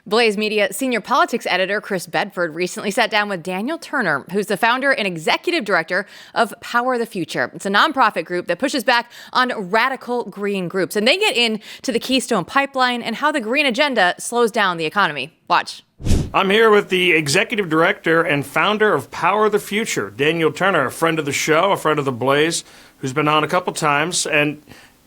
Blaze Media senior politics editor Chris Bedford recently sat down with Daniel Turner, who's the founder and executive director of Power the Future. It's a nonprofit group that pushes back on radical green groups. And they get into the Keystone Pipeline and how the green agenda slows down the economy. Watch. I'm here with the executive director and founder of Power the Future, Daniel Turner, a friend of the show, a friend of the Blaze, who's been on a couple times. And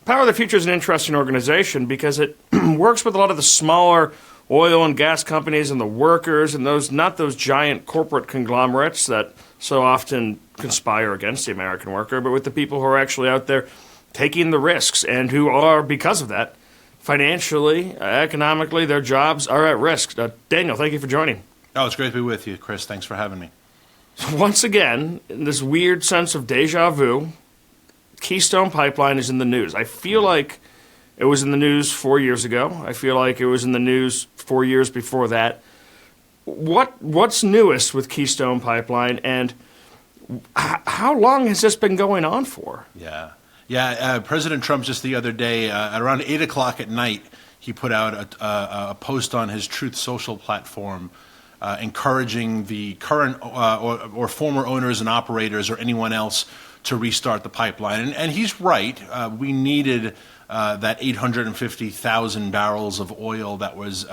Power the Future is an interesting organization because it works with a lot of the smaller oil and gas companies and the workers and those, not those giant corporate conglomerates that so often conspire against the American worker, but with the people who are actually out there taking the risks and who are, because of that, financially, economically, their jobs are at risk. Daniel, thank you for joining. Oh, it's great to be with you, Chris. Thanks for having me. Once again, in this weird sense of deja vu, Keystone Pipeline is in the news. I feel like it was in the news 4 years ago. I feel like it was in the news 4 years before that. What's newest with Keystone Pipeline, and how long has this been going on for? Yeah. President Trump just the other day, at around 8 o'clock at night, he put out a post on his Truth Social platform encouraging the current or former owners and operators or anyone else to restart the pipeline. And he's right. We needed that 850,000 barrels of oil that was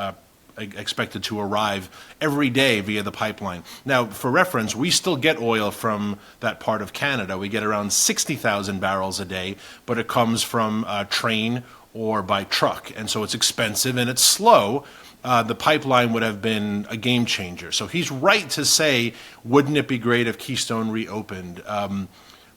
expected to arrive every day via the pipeline. Now, for reference, we still get oil from that part of Canada. We get around 60,000 barrels a day, but it comes from train or by truck. And so it's expensive and it's slow. The pipeline would have been a game changer. So he's right to say, wouldn't it be great if Keystone reopened?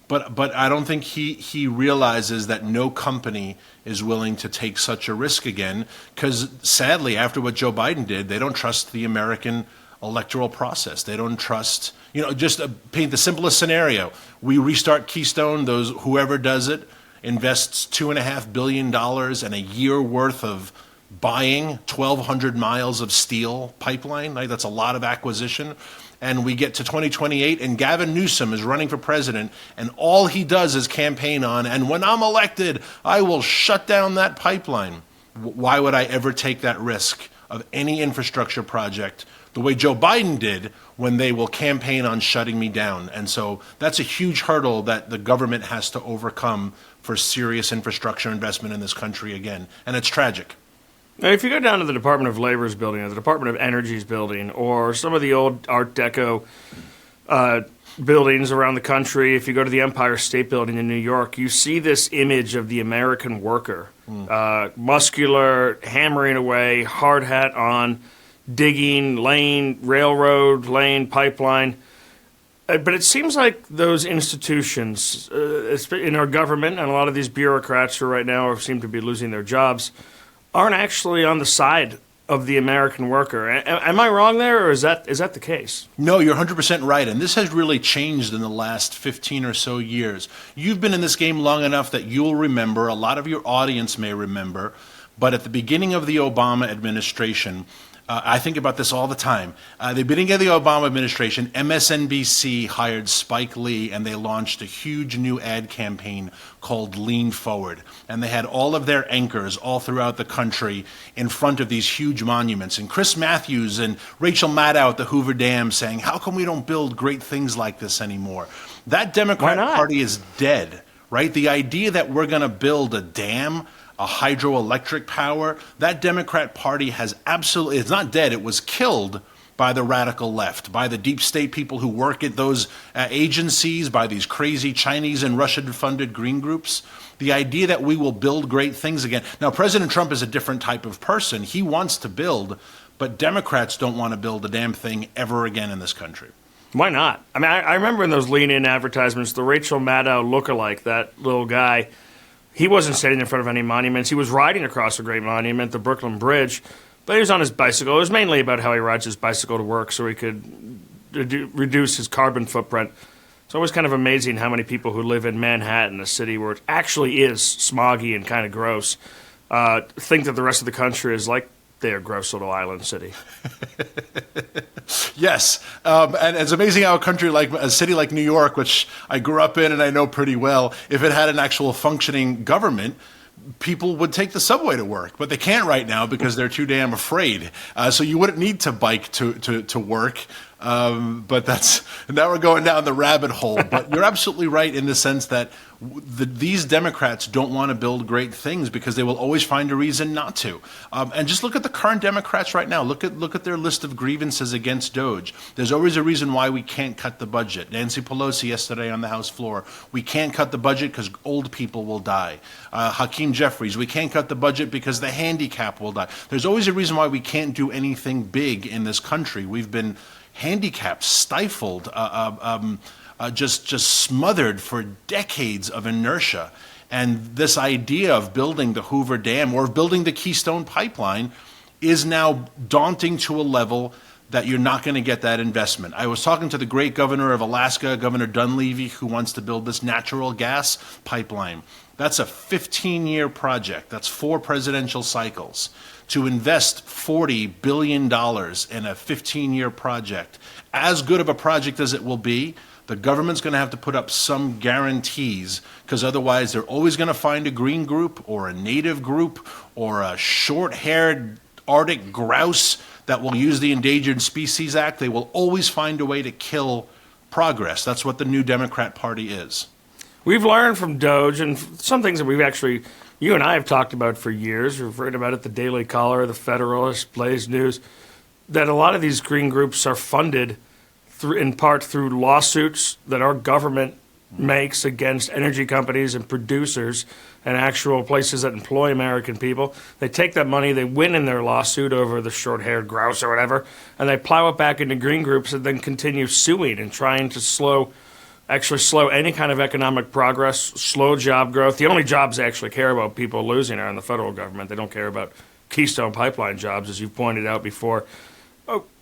But I don't think he realizes that no company is willing to take such a risk again, because sadly, after what Joe Biden did, they don't trust the American electoral process. They don't trust, just paint the simplest scenario. We restart Keystone, whoever does it invests $2.5 billion and a year worth of buying 1,200 miles of steel pipeline. That's a lot of acquisition. And we get to 2028 and Gavin Newsom is running for president and all he does is campaign on, and when I'm elected, I will shut down that pipeline. Why would I ever take that risk of any infrastructure project the way Joe Biden did when they will campaign on shutting me down? And so that's a huge hurdle that the government has to overcome for serious infrastructure investment in this country again. And it's tragic. Now, if you go down to the Department of Labor's building or the Department of Energy's building or some of the old Art Deco buildings around the country, if you go to the Empire State Building in New York, you see this image of the American worker, muscular, hammering away, hard hat on, digging, laying railroad, laying pipeline. But it seems like those institutions in our government and a lot of these bureaucrats who right now seem to be losing their jobs aren't actually on the side of the American worker. Am I wrong there, or is that the case? No, you're 100% right, and this has really changed in the last 15 or so years. You've been in this game long enough that you'll remember, a lot of your audience may remember, but at the beginning of the Obama administration, I think about this all the time. The beginning of the Obama administration, MSNBC hired Spike Lee and they launched a huge new ad campaign called Lean Forward. And they had all of their anchors all throughout the country in front of these huge monuments. And Chris Matthews and Rachel Maddow at the Hoover Dam saying, how come we don't build great things like this anymore? That Democrat Party is dead, right? The idea that we're going to build a dam, a hydroelectric power, that Democrat Party has absolutely, it's not dead, it was killed by the radical left, by the deep state people who work at those agencies, by these crazy Chinese and Russian-funded green groups. The idea that we will build great things again. Now, President Trump is a different type of person. He wants to build, but Democrats don't want to build a damn thing ever again in this country. Why not? I mean, I remember in those lean-in advertisements, the Rachel Maddow lookalike, that little guy, he wasn't sitting in front of any monuments. He was riding across a great monument, the Brooklyn Bridge, but he was on his bicycle. It was mainly about how he rides his bicycle to work so he could reduce his carbon footprint. It's always kind of amazing how many people who live in Manhattan, a city where it actually is smoggy and kind of gross, think that the rest of the country is like their gross little island city. Yes, and it's amazing how a city like New York, which I grew up in and I know pretty well, if it had an actual functioning government, people would take the subway to work, but they can't right now because they're too damn afraid. So you wouldn't need to bike to work. But now we're going down the rabbit hole. But you're absolutely right in the sense that these Democrats don't want to build great things because they will always find a reason not to. And just look at the current Democrats right now. Look at their list of grievances against DOGE. There's always a reason why we can't cut the budget. Nancy Pelosi yesterday on the House floor, we can't cut the budget because old people will die. Hakeem Jeffries, we can't cut the budget because the handicap will die. There's always a reason why we can't do anything big in this country. We've been handicapped, stifled, just smothered for decades of inertia. And this idea of building the Hoover Dam or building the Keystone Pipeline is now daunting to a level that you're not going to get that investment. I was talking to the great governor of Alaska, Governor Dunleavy, who wants to build this natural gas pipeline. That's a 15-year project. That's 4 presidential cycles. To invest $40 billion in a 15-year project, as good of a project as it will be, the government's going to have to put up some guarantees because otherwise they're always going to find a green group or a native group or a short-haired Arctic grouse that will use the Endangered Species Act. They will always find a way to kill progress. That's what the new Democrat Party is. We've learned from DOGE and some things that we've actually, you and I have talked about for years. We've written about it, the Daily Caller, the Federalist, Blaze News, that a lot of these green groups are funded in part through lawsuits that our government makes against energy companies and producers and actual places that employ American people. They take that money, they win in their lawsuit over the short-haired grouse or whatever, and they plow it back into green groups and then continue suing and trying to slow any kind of economic progress, slow job growth. The only jobs they actually care about people losing are in the federal government. They don't care about Keystone Pipeline jobs, as you've pointed out before.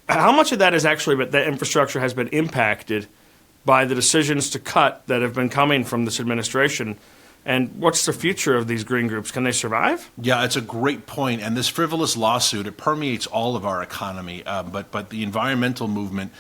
How much of that is actually that infrastructure has been impacted by the decisions to cut that have been coming from this administration? And what's the future of these green groups? Can they survive? Yeah, it's a great point. And this frivolous lawsuit, it permeates all of our economy. But the environmental movement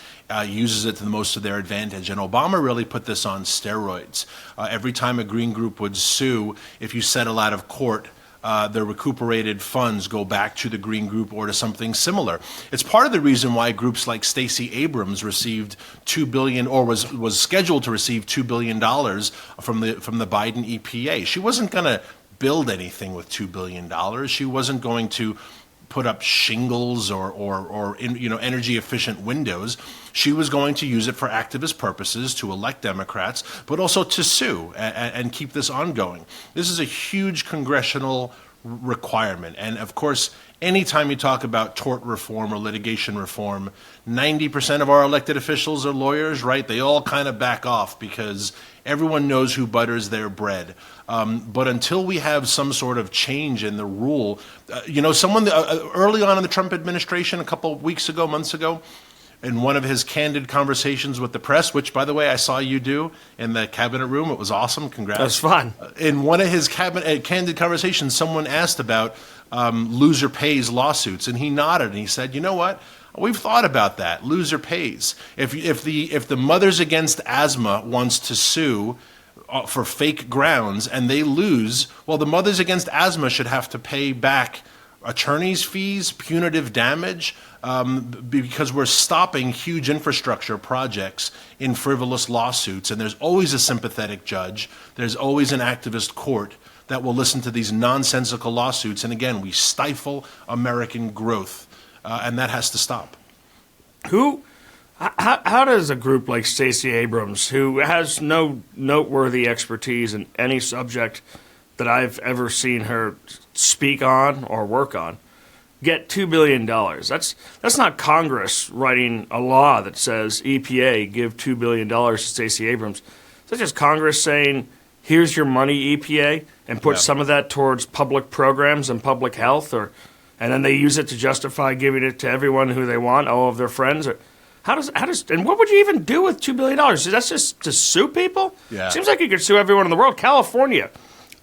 uses it to the most of their advantage. And Obama really put this on steroids. Every time a green group would sue, if you settle out of court, the recuperated funds go back to the green group or to something similar. It's part of the reason why groups like Stacey Abrams received $2 billion, or was scheduled to receive $2 billion from the Biden EPA. She wasn't going to build anything with $2 billion. She wasn't going to put up shingles or energy efficient windows. She was going to use it for activist purposes to elect Democrats, but also to sue and keep this ongoing. This is a huge congressional requirement. And of course, anytime you talk about tort reform or litigation reform, 90% of our elected officials are lawyers, right? They all kind of back off because everyone knows who butters their bread. But until we have some sort of change in the rule, someone early on in the Trump administration, a couple of months ago, in one of his candid conversations with the press, which, by the way, I saw you do in the cabinet room. It was awesome. Congrats. That was fun. In one of his candid conversations, someone asked about loser pays lawsuits, and he nodded and he said, "You know what? We've thought about that. Loser pays. If the Mothers Against Asthma wants to sue for fake grounds and they lose, well, the Mothers Against Asthma should have to pay back attorney's fees, punitive damage, because we're stopping huge infrastructure projects in frivolous lawsuits. And there's always a sympathetic judge. There's always an activist court that will listen to these nonsensical lawsuits. And again, we stifle American growth, and that has to stop. How does a group like Stacey Abrams, who has no noteworthy expertise in any subject that I've ever seen her speak on or work on, get $2 billion? That's not Congress writing a law that says EPA give $2 billion to Stacey Abrams. That's just Congress saying, here's your money, EPA, and put some of that towards public programs and public health, and then they use it to justify giving it to everyone who they want, all of their friends. How does and what would you even do with $2 billion? That's just to sue people? Yeah. Seems like you could sue everyone in the world. California,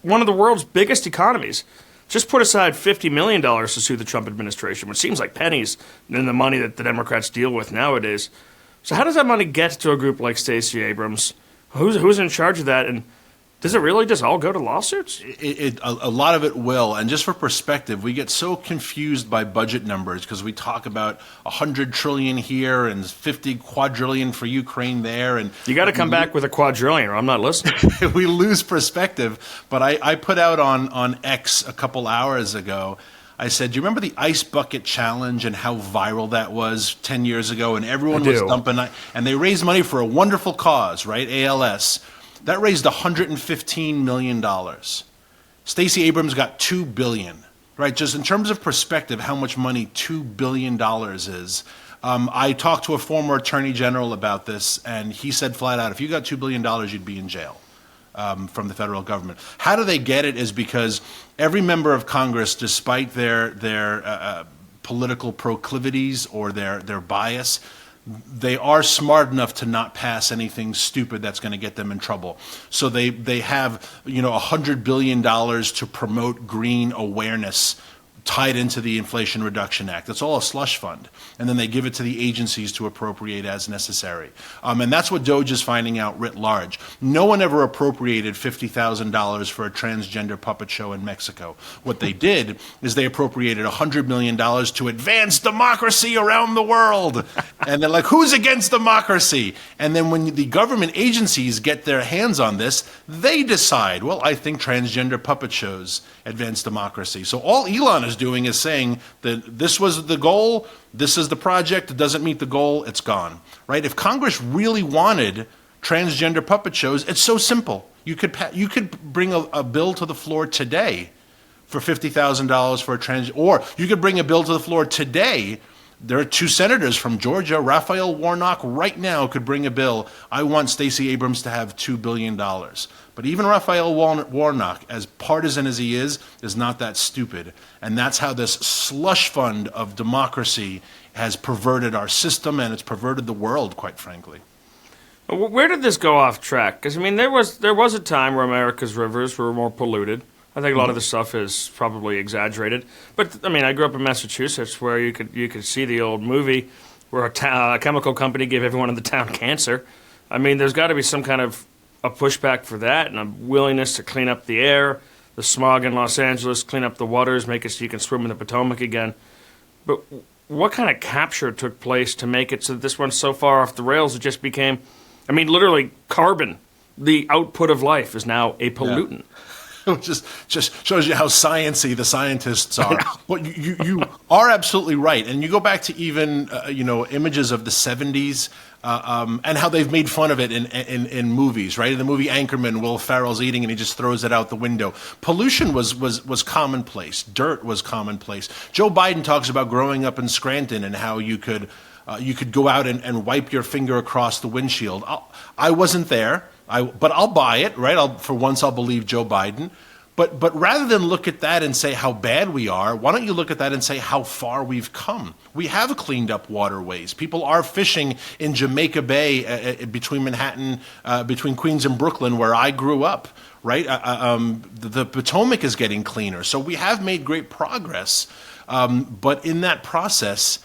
one of the world's biggest economies, just put aside $50 million to sue the Trump administration, which seems like pennies in the money that the Democrats deal with nowadays. So how does that money get to a group like Stacey Abrams? Who's in charge of that? And Does it really just all go to lawsuits? A lot of it will. And just for perspective, we get so confused by budget numbers because we talk about 100 trillion here and 50 quadrillion for Ukraine there. And You got to come back with a quadrillion or I'm not listening. we lose perspective. But I put out on X a couple hours ago, I said, do you remember the ice bucket challenge and how viral that was 10 years ago? And everyone was dumping, and they raised money for a wonderful cause, right? ALS. That raised $115 million. Stacey Abrams got $2 billion, right? Just in terms of perspective, how much money $2 billion is. I talked to a former attorney general about this, and he said flat out, if you got $2 billion, you'd be in jail from the federal government. How do they get it is because every member of Congress, despite their political proclivities or their bias, they are smart enough to not pass anything stupid that's going to get them in trouble. So they have, $100 billion to promote green awareness tied into the Inflation Reduction Act. It's all a slush fund. And then they give it to the agencies to appropriate as necessary. And that's what DOGE is finding out writ large. No one ever appropriated $50,000 for a transgender puppet show in Mexico. What they did is they appropriated $100 million to advance democracy around the world. And they're like, who's against democracy? And then when the government agencies get their hands on this, they decide, well, I think transgender puppet shows advance democracy. So all Elon is doing is saying that this was the goal, this is the project, it doesn't meet the goal, it's gone, right? If Congress really wanted transgender puppet shows, it's so simple. You could bring a bill to the floor today for $50,000 for a trans, or you could bring a bill to the floor today. There are 2 senators from Georgia, Raphael Warnock right now could bring a bill. I want Stacey Abrams to have $2 billion. But even Raphael Warnock, as partisan as he is not that stupid. And that's how this slush fund of democracy has perverted our system and it's perverted the world, quite frankly. Where did this go off track? Because, there was a time where America's rivers were more polluted. I think a lot of the stuff is probably exaggerated. But, I grew up in Massachusetts where you could see the old movie where a chemical company gave everyone in the town cancer. There's got to be some kind of a pushback for that and a willingness to clean up the air, the smog in Los Angeles, clean up the waters, make it so you can swim in the Potomac again. But what kind of capture took place to make it so that this went so far off the rails it just became, literally carbon, the output of life, is now a pollutant. Yeah. It just shows you how sciencey the scientists are. Well, you are absolutely right. And you go back to even, images of the 70s and how they've made fun of it in movies, right? In the movie Anchorman, Will Ferrell's eating and he just throws it out the window. Pollution was commonplace. Dirt was commonplace. Joe Biden talks about growing up in Scranton and how you could go out and wipe your finger across the windshield. I wasn't there. But I'll buy it, right? For once, I'll believe Joe Biden. But rather than look at that and say how bad we are, why don't you look at that and say how far we've come? We have cleaned up waterways. People are fishing in Jamaica Bay between Manhattan, between Queens and Brooklyn, where I grew up, right? The Potomac is getting cleaner. So we have made great progress. But in that process,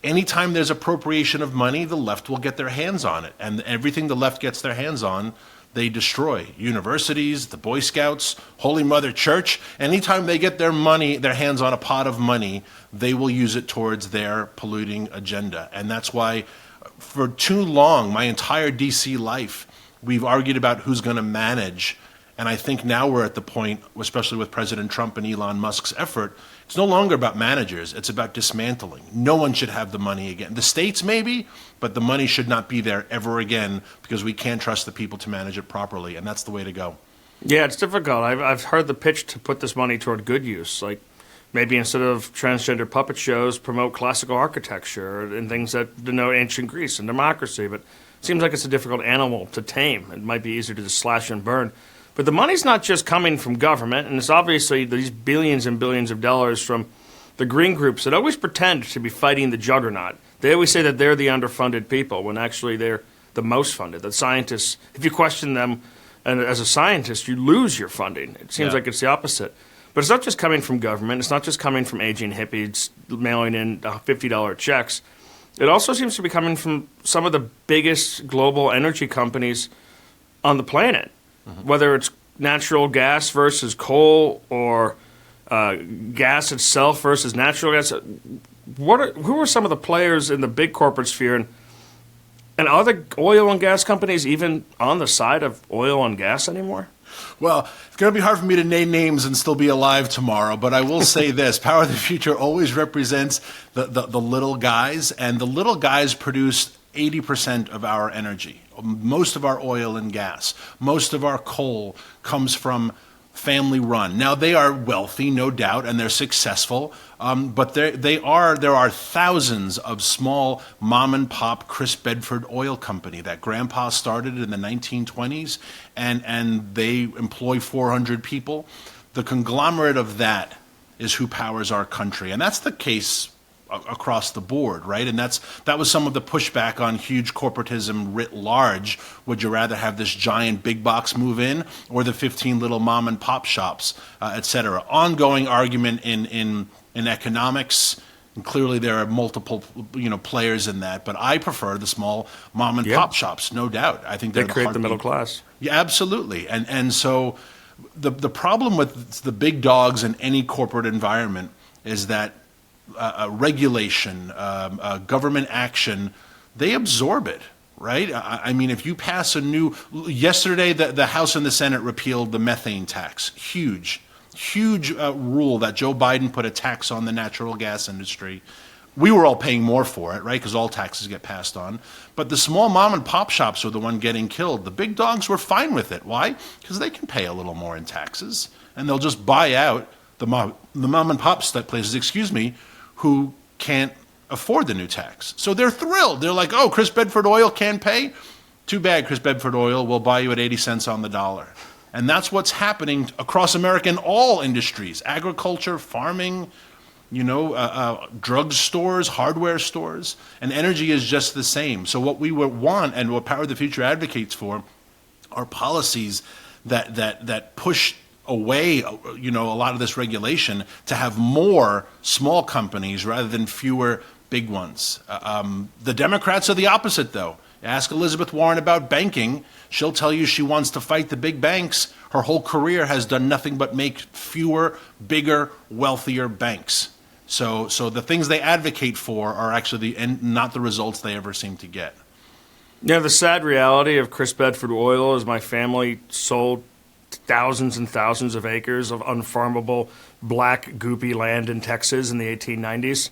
anytime there's appropriation of money, the left will get their hands on it. And everything the left gets their hands on, they destroy. Universities, the Boy Scouts, Holy Mother Church. Anytime they get their hands on a pot of money, they will use it towards their polluting agenda. And that's why for too long, my entire DC life, we've argued about who's going to manage. And I think now we're at the point, especially with President Trump and Elon Musk's effort, it's no longer about managers. It's about dismantling. No one should have the money again. The states maybe, but the money should not be there ever again because we can't trust the people to manage it properly, and that's the way to go. Yeah, it's difficult. I've heard the pitch to put this money toward good use, like maybe instead of transgender puppet shows, promote classical architecture and things that denote ancient Greece and democracy. But it seems like it's a difficult animal to tame. It might be easier to just slash and burn. But the money's not just coming from government, and it's obviously these billions and billions of dollars from the green groups that always pretend to be fighting the juggernaut. They always say that they're the underfunded people when actually they're the most funded. The scientists, if you question them and as a scientist, you lose your funding. It seems like it's the opposite. But it's not just coming from government. It's not just coming from aging hippies mailing in $50 checks. It also seems to be coming from some of the biggest global energy companies on the planet. Whether it's natural gas versus coal or gas itself versus natural gas? Who are some of the players in the big corporate sphere? And are the oil and gas companies even on the side of oil and gas anymore? Well, it's going to be hard for me to name names and still be alive tomorrow, but I will say this. Power of the Future always represents the little guys, and the little guys produce 80% of our energy. Most of our oil and gas, most of our coal comes from family run. Now, they are wealthy, no doubt, and they're successful, but there are thousands of small mom and pop Chris Bedford Oil Company that grandpa started in the 1920s, and they employ 400 people. The conglomerate of that is who powers our country, and that's the case across the board, right? And that was some of the pushback on huge corporatism writ large. Would you rather have this giant big box move in or the 15 little mom and pop shops, et cetera? Ongoing argument in economics. And clearly there are multiple players in that, but I prefer the small mom and pop shops, no doubt. I think they create the middle class. Yeah, absolutely. And so the problem with the big dogs in any corporate environment is that regulation, government action, they absorb it, right? I mean, if you pass yesterday the House and the Senate repealed the methane tax, huge rule that Joe Biden put a tax on the natural gas industry. We were all paying more for it, right? Because all taxes get passed on. But the small mom and pop shops were the one getting killed. The big dogs were fine with it. Why? Because they can pay a little more in taxes, and they'll just buy out the mom and pop places, who can't afford the new tax. So they're thrilled. They're like, oh, Chris Bedford Oil can't pay? Too bad, Chris Bedford Oil. We'll buy you at 80 cents on the dollar. And that's what's happening across America in all industries, agriculture, farming, drug stores, hardware stores, and energy is just the same. So what we would want and what Power of the Future advocates for are policies that push away, a lot of this regulation to have more small companies rather than fewer big ones. The Democrats are the opposite, though. Ask Elizabeth Warren about banking. She'll tell you she wants to fight the big banks. Her whole career has done nothing but make fewer, bigger, wealthier banks. So the things they advocate for are actually not the results they ever seem to get. Yeah, the sad reality of Chris Bedford Oil is my family sold thousands and thousands of acres of unfarmable black goopy land in Texas in the 1890s.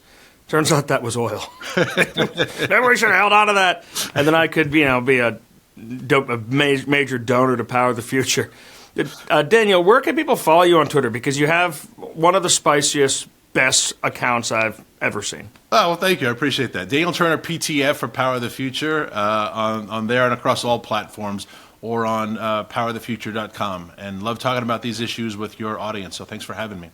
Turns out that was oil. Maybe we should have held on to that. And then I could, be a major donor to Power of the Future. Daniel, where can people follow you on Twitter? Because you have one of the spiciest, best accounts I've ever seen. Oh, well, thank you. I appreciate that. Daniel Turner, PTF for Power of the Future, on there and across all platforms, or on powerofthefuture.com. And love talking about these issues with your audience, so thanks for having me.